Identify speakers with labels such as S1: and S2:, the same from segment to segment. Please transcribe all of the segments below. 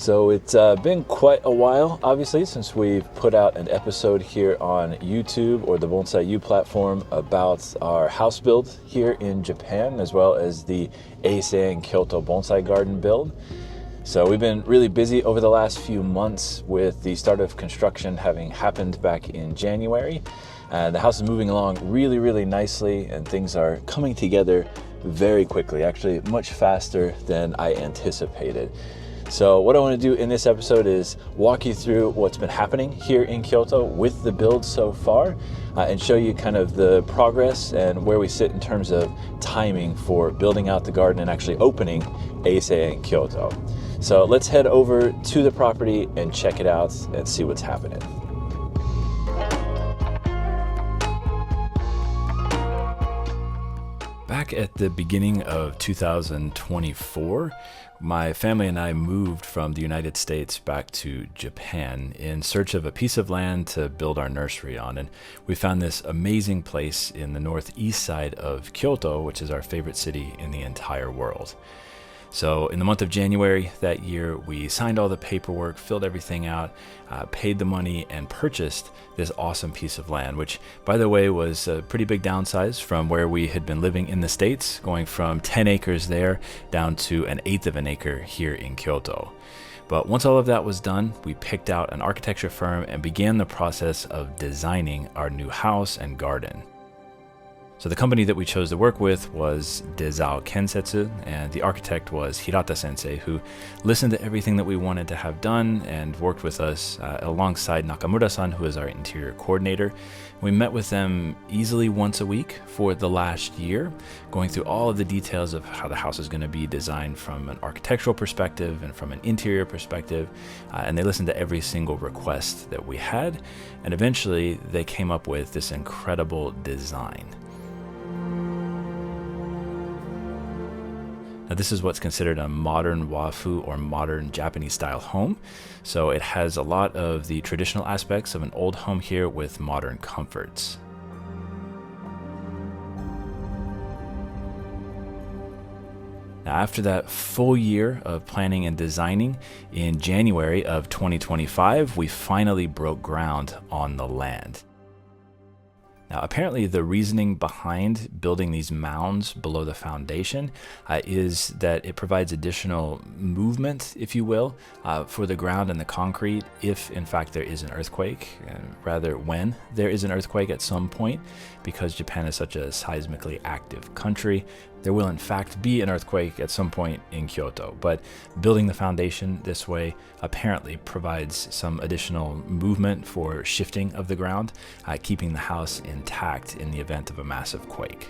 S1: So it's been quite a while, obviously, since we've put out an episode here on YouTube or the Bonsai U platform about our house build here in Japan, as well as the Eisei-en Kyoto bonsai garden build. So we've been really busy over the last few months with the start of construction having happened back in January. The house is moving along really nicely, and things are coming together very quickly, actually much faster than I anticipated. So what I want to do in this episode is walk you through what's been happening here in Kyoto with the build so far, and show you kind of the progress and where we sit in terms of timing for building out the garden and actually opening Eisei-en Kyoto. So let's head over to the property and check it out and see what's happening. Back at the beginning of 2024, my family and I moved from the United States back to Japan in search of a piece of land to build our nursery on. And we found this amazing place in the northeast side of Kyoto, which is our favorite city in the entire world. So in the month of January that year, we signed all the paperwork, filled everything out, paid the money, and purchased this awesome piece of land, which, by the way, was a pretty big downsize from where we had been living in the States, going from 10 acres there down to 1/8 of an acre here in Kyoto. But once all of that was done, we picked out an architecture firm and began the process of designing our new house and garden. So the company that we chose to work with was Desao Kensetsu, and the architect was Hirata Sensei, who listened to everything that we wanted to have done and worked with us alongside Nakamura-san, who is our interior coordinator. We met with them easily once a week for the last year, going through all of the details of how the house is going to be designed from an architectural perspective and from an interior perspective, and they listened to every single request that we had, and eventually they came up with this incredible design. Now, this is what's considered a modern wafu or modern Japanese style home. So it has a lot of the traditional aspects of an old home here with modern comforts. Now, after that full year of planning and designing, in January of 2025, we finally broke ground on the land. Now, apparently the reasoning behind building these mounds below the foundation is that it provides additional movement, if you will, for the ground and the concrete if, in fact, there is an earthquake, rather when there is an earthquake at some point. Because Japan is such a seismically active country, there will in fact be an earthquake at some point in Kyoto. But building the foundation this way apparently provides some additional movement for shifting of the ground, keeping the house intact in the event of a massive quake.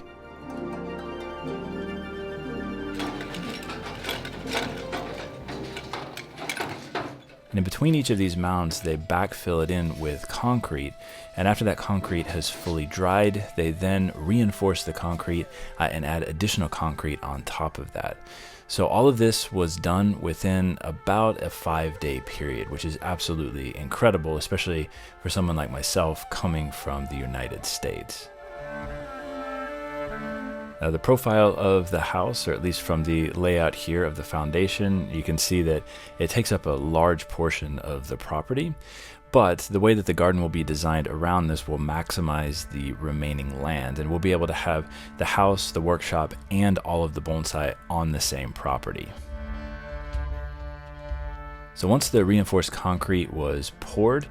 S1: And in between each of these mounds, they backfill it in with concrete. And after that concrete has fully dried, they then reinforce the concrete and add additional concrete on top of that. So all of this was done within about a 5-day period, which is absolutely incredible, especially for someone like myself coming from the United States. Now, the profile of the house, or at least from the layout here of the foundation, you can see that it takes up a large portion of the property, but the way that the garden will be designed around this will maximize the remaining land, and we'll be able to have the house, the workshop, and all of the bonsai on the same property. So once the reinforced concrete was poured,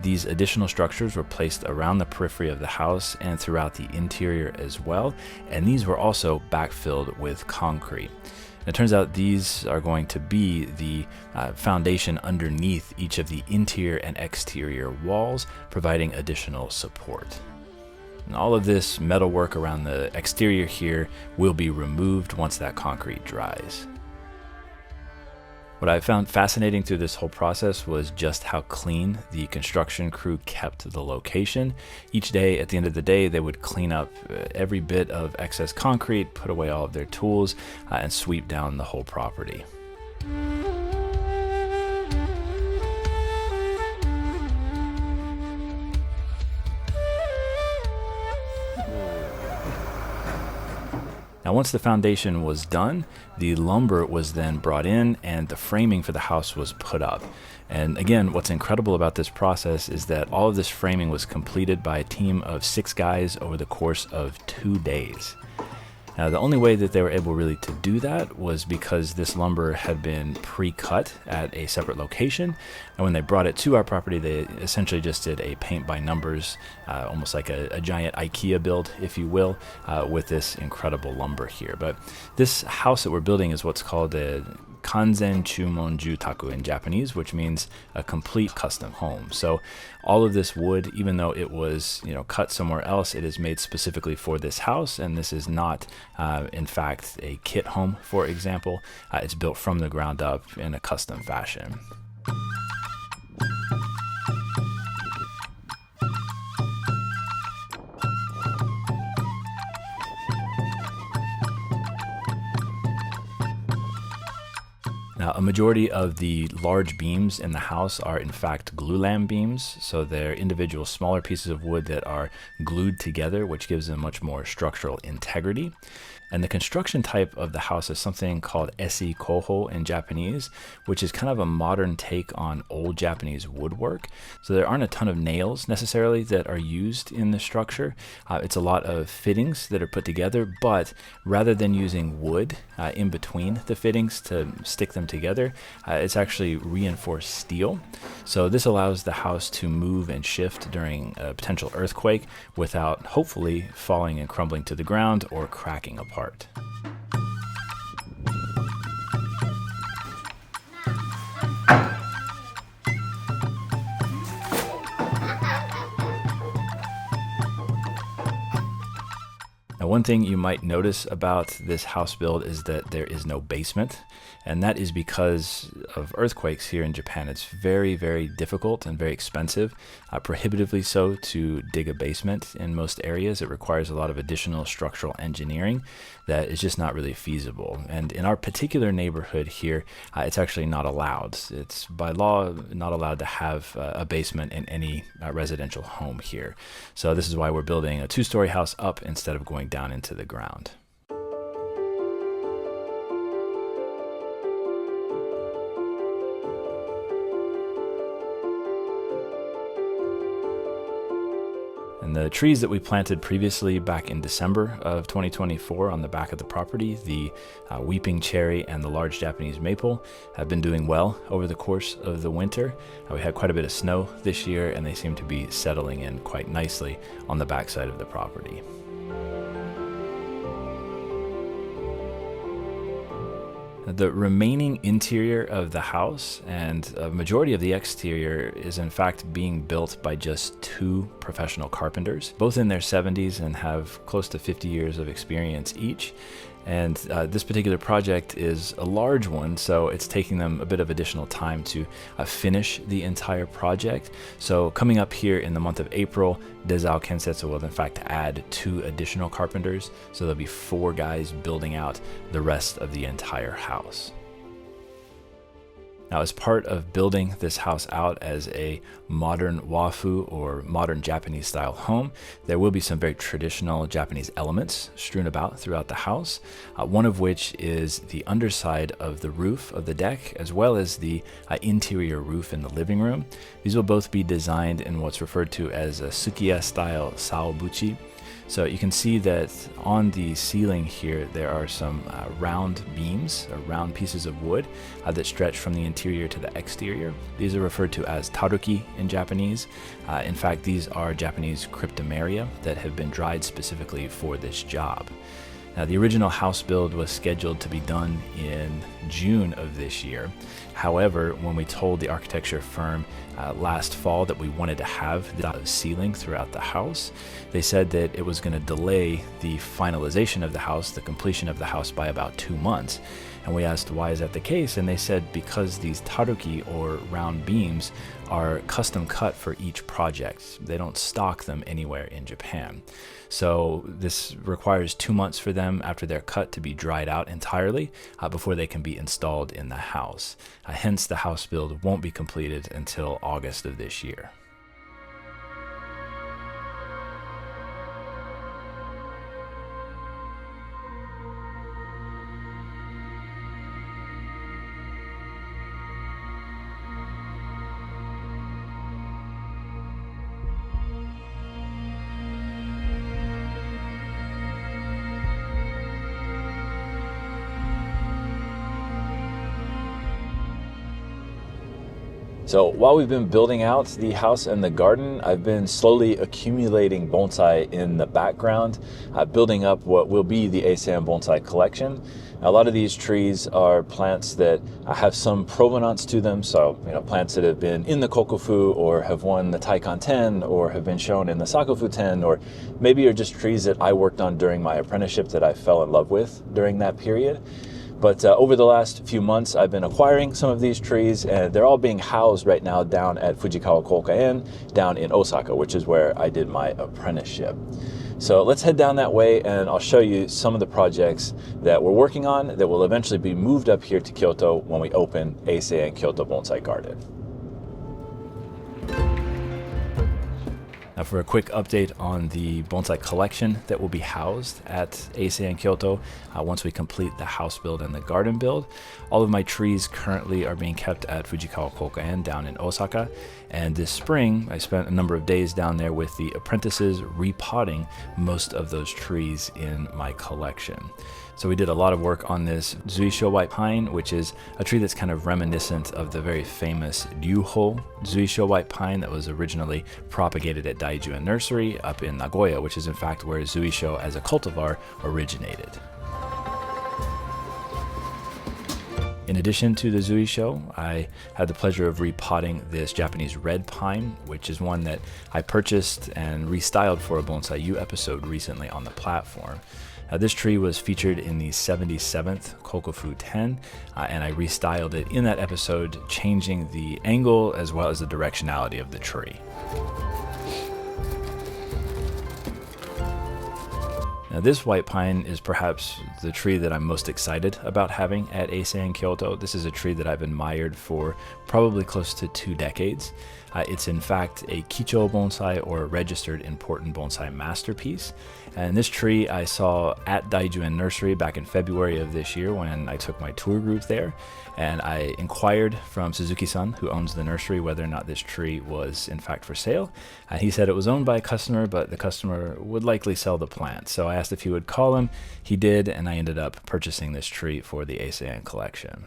S1: these additional structures were placed around the periphery of the house and throughout the interior as well, and these were also backfilled with concrete. And it turns out these are going to be the foundation underneath each of the interior and exterior walls, providing additional support. And all of this metalwork around the exterior here will be removed once that concrete dries. What I found fascinating through this whole process was just how clean the construction crew kept the location. Each day, at the end of the day, they would clean up every bit of excess concrete, put away all of their tools, and sweep down the whole property. Now, once the foundation was done, the lumber was then brought in and the framing for the house was put up. And again, what's incredible about this process is that all of this framing was completed by a team of 6 guys over the course of 2 days. Now, the only way that they were able really to do that was because this lumber had been pre-cut at a separate location. And when they brought it to our property, they essentially just did a paint by numbers, almost like a giant IKEA build, if you will, with this incredible lumber here. But this house that we're building is what's called a Kanzen Chumon Jutaku in Japanese, which means a complete custom home. So all of this wood, even though it was cut somewhere else, it is made specifically for this house, and this is not in fact a kit home, for example. It's built from the ground up in a custom fashion. Now, a majority of the large beams in the house are in fact glulam beams, so they're individual smaller pieces of wood that are glued together, which gives them much more structural integrity. And the construction type of the house is something called esi koho in Japanese, which is kind of a modern take on old Japanese woodwork. So there aren't a ton of nails necessarily that are used in the structure. It's a lot of fittings that are put together, but rather than using wood in between the fittings to stick them together, it's actually reinforced steel. So this allows the house to move and shift during a potential earthquake without hopefully falling and crumbling to the ground or cracking apart. Now, one thing you might notice about this house build is that there is no basement, and that is because of earthquakes here in Japan. It's very, very difficult and very expensive, prohibitively so, to dig a basement in most areas. It requires a lot of additional structural engineering that is just not really feasible. And in our particular neighborhood here, it's actually not allowed. It's by law not allowed to have a basement in any residential home here. So this is why we're building a 2-story house up instead of going down into the ground. And the trees that we planted previously back in December of 2024 on the back of the property, the weeping cherry and the large Japanese maple, have been doing well over the course of the winter. We had quite a bit of snow this year, and they seem to be settling in quite nicely on the backside of the property. The remaining interior of the house and a majority of the exterior is in fact being built by just 2 professional carpenters, both in their 70s and have close to 50 years of experience each. And this particular project is a large one, so it's taking them a bit of additional time to finish the entire project. So coming up here in the month of April, Dezao Kensetsu will in fact add 2 additional carpenters, so there'll be 4 guys building out the rest of the entire house. Now, as part of building this house out as a modern wafu or modern Japanese style home, there will be some very traditional Japanese elements strewn about throughout the house, one of which is the underside of the roof of the deck, as well as the interior roof in the living room. These will both be designed in what's referred to as a Sukiya style saobuchi. So you can see that on the ceiling here, there are some round beams, or round pieces of wood that stretch from the interior to the exterior. These are referred to as taruki in Japanese. In fact, these are Japanese cryptomeria that have been dried specifically for this job. Now, the original house build was scheduled to be done in June of this year. However, when we told the architecture firm last fall that we wanted to have the ceiling throughout the house, they said that it was going to delay the finalization of the house, the completion of the house, by about 2 months. And we asked, why is that the case? And they said because these taruki, or round beams, are custom cut for each project. They don't stock them anywhere in Japan. So this requires 2 months for them after they're cut to be dried out entirely before they can be installed in the house. Hence, the house build won't be completed until August of this year. So while we've been building out the house and the garden, I've been slowly accumulating bonsai in the background, building up what will be the Eisei-en bonsai collection. A lot of these trees are plants that have some provenance to them, so plants that have been in the Kokofu or have won the Taikon 10 or have been shown in the Sakofu 10, or maybe are just trees that I worked on during my apprenticeship that I fell in love with during that period. But over the last few months, I've been acquiring some of these trees, and they're all being housed right now down at Fujikawa Koka-en, down in Osaka, which is where I did my apprenticeship. So let's head down that way, and I'll show you some of the projects that we're working on that will eventually be moved up here to Kyoto when we open Eisei-en Kyoto Bonsai Garden. Now for a quick update on the bonsai collection that will be housed at Eisei-en Kyoto once we complete the house build and the garden build. All of my trees currently are being kept at Fujikawa Koka-en down in Osaka, and this spring I spent a number of days down there with the apprentices repotting most of those trees in my collection. So we did a lot of work on this Zuisho white pine, which is a tree that's kind of reminiscent of the very famous Ryuho Zuisho white pine that was originally propagated at Eisei-en Nursery up in Nagoya, which is in fact where Zuisho as a cultivar originated. In addition to the Zuisho, I had the pleasure of repotting this Japanese red pine, which is one that I purchased and restyled for a Bonsai U episode recently on the platform. This tree was featured in the 77th Kokofu 10, and I restyled it in that episode, changing the angle as well as the directionality of the tree. Now this white pine is perhaps the tree that I'm most excited about having at Eisei-en Kyoto. This is a tree that I've admired for probably close to 2 decades. It's in fact a Kicho bonsai, or a registered important bonsai masterpiece. And this tree I saw at Eisei-en Nursery back in February of this year when I took my tour group there. And I inquired from Suzuki-san, who owns the nursery, whether or not this tree was in fact for sale. He said it was owned by a customer, but the customer would likely sell the plant. So I asked if he would call him. He did, and I ended up purchasing this tree for the Eisei-en collection.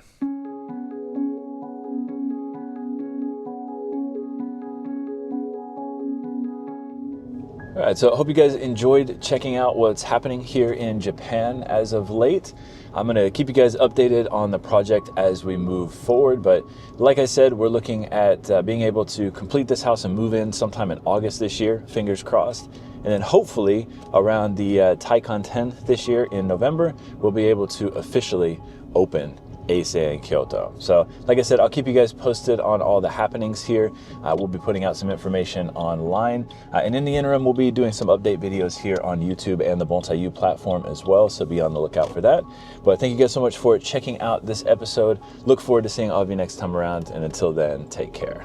S1: All right, so I hope you guys enjoyed checking out what's happening here in Japan as of late. I'm going to keep you guys updated on the project as we move forward, but like I said, we're looking at being able to complete this house and move in sometime in August this year, fingers crossed. And then hopefully around the Taikon 10 this year in November, we'll be able to officially open Eisei-en Kyoto. So like I said, I'll keep you guys posted on all the happenings here. We'll be putting out some information online. And in the interim, we'll be doing some update videos here on YouTube and the Bonsai U platform as well. So be on the lookout for that. But thank you guys so much for checking out this episode. Look forward to seeing all of you next time around. And until then, take care.